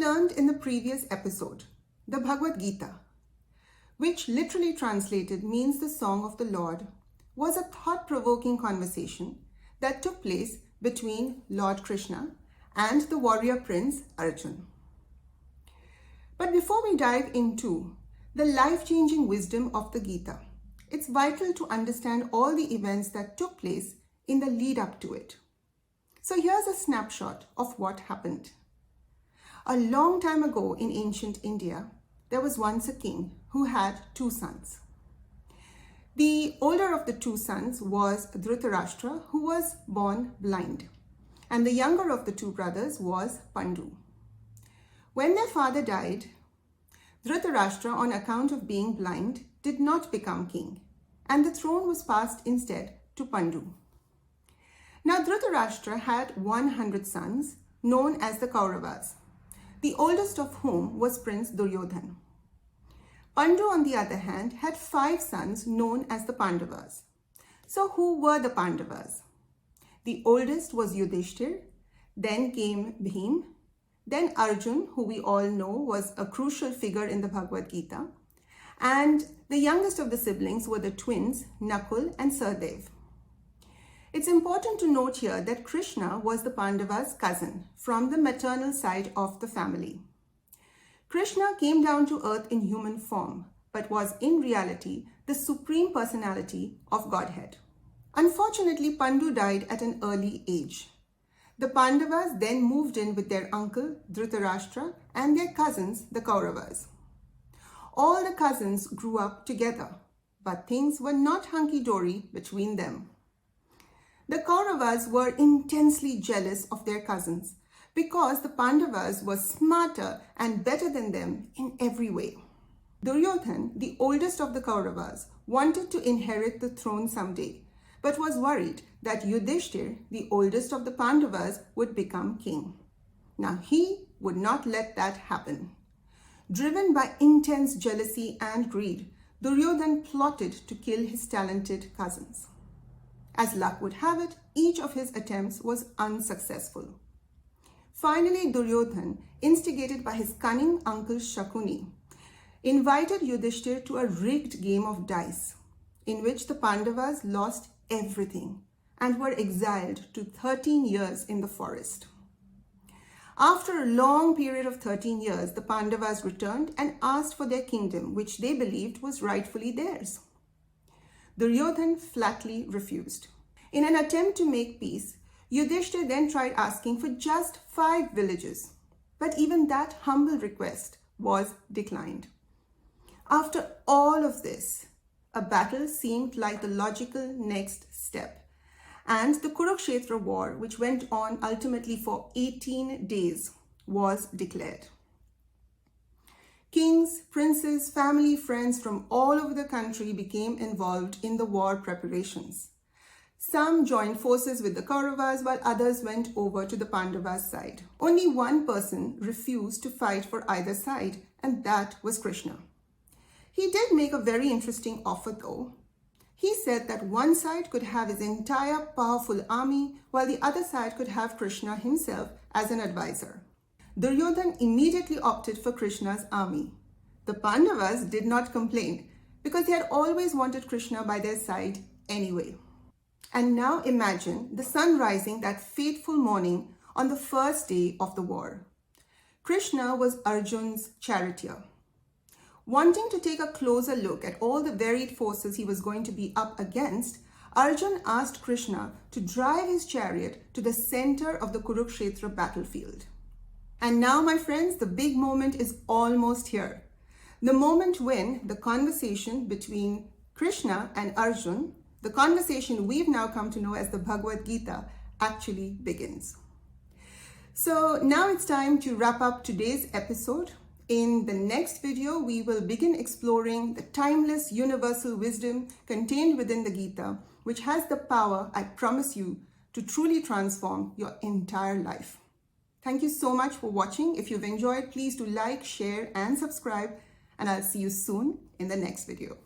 learned in the previous episode, the Bhagavad Gita, which literally translated means the song of the Lord, was a thought-provoking conversation that took place between Lord Krishna and the warrior prince Arjun. But before we dive into the life-changing wisdom of the Gita, it's vital to understand all the events that took place in the lead up to it. So here's a snapshot of what happened. A long time ago in ancient India, there was once a king who had two sons. The older of the two sons was Dhritarashtra, who was born blind, and the younger of the two brothers was Pandu. When their father died, Dhritarashtra, on account of being blind, did not become king, and the throne was passed instead to Pandu. Now Dhritarashtra had 100 sons, known as the Kauravas, the oldest of whom was Prince Duryodhan. Pandu, on the other hand, had 5 sons known as the Pandavas. So who were the Pandavas? The oldest was Yudhishthir, then came Bhim, then Arjun, who we all know was a crucial figure in the Bhagavad Gita, and the youngest of the siblings were the twins Nakul and Sahadev. It's important to note here that Krishna was the Pandavas' cousin from the maternal side of the family. Krishna came down to earth in human form, but was in reality the supreme personality of Godhead. Unfortunately, Pandu died at an early age. The Pandavas then moved in with their uncle Dhritarashtra and their cousins, the Kauravas. All the cousins grew up together, but things were not hunky-dory between them. The Kauravas were intensely jealous of their cousins because the Pandavas were smarter and better than them in every way. Duryodhan, the oldest of the Kauravas, wanted to inherit the throne someday, but was worried that Yudhishthir, the oldest of the Pandavas, would become king. Now he would not let that happen. Driven by intense jealousy and greed, Duryodhan plotted to kill his talented cousins. As luck would have it, each of his attempts was unsuccessful. Finally, Duryodhan, instigated by his cunning uncle Shakuni, invited Yudhishthir to a rigged game of dice, in which the Pandavas lost everything and were exiled to 13 years in the forest. After a long period of 13 years, the Pandavas returned and asked for their kingdom, which they believed was rightfully theirs. Duryodhan flatly refused. In an attempt to make peace, Yudhishthir then tried asking for just 5 villages, but even that humble request was declined. After all of this, a battle seemed like the logical next step, and the Kurukshetra war, which went on ultimately for 18 days, was declared. Kings, princes, family, friends from all over the country became involved in the war preparations. Some joined forces with the Kauravas while others went over to the Pandavas' side. Only one person refused to fight for either side, and that was Krishna. He did make a very interesting offer though. He said that one side could have his entire powerful army while the other side could have Krishna himself as an advisor. Duryodhan immediately opted for Krishna's army. The Pandavas did not complain because they had always wanted Krishna by their side anyway. And now imagine the sun rising that fateful morning on the first day of the war. Krishna was Arjun's charioteer. Wanting to take a closer look at all the varied forces he was going to be up against, Arjun asked Krishna to drive his chariot to the center of the Kurukshetra battlefield. And now, my friends, the big moment is almost here. The moment when the conversation between Krishna and Arjun, the conversation we've now come to know as the Bhagavad Gita, actually begins. So now it's time to wrap up today's episode. In the next video, we will begin exploring the timeless universal wisdom contained within the Gita, which has the power, I promise you, to truly transform your entire life. Thank you so much for watching. If you've enjoyed, please do like, share, and subscribe, and I'll see you soon in the next video.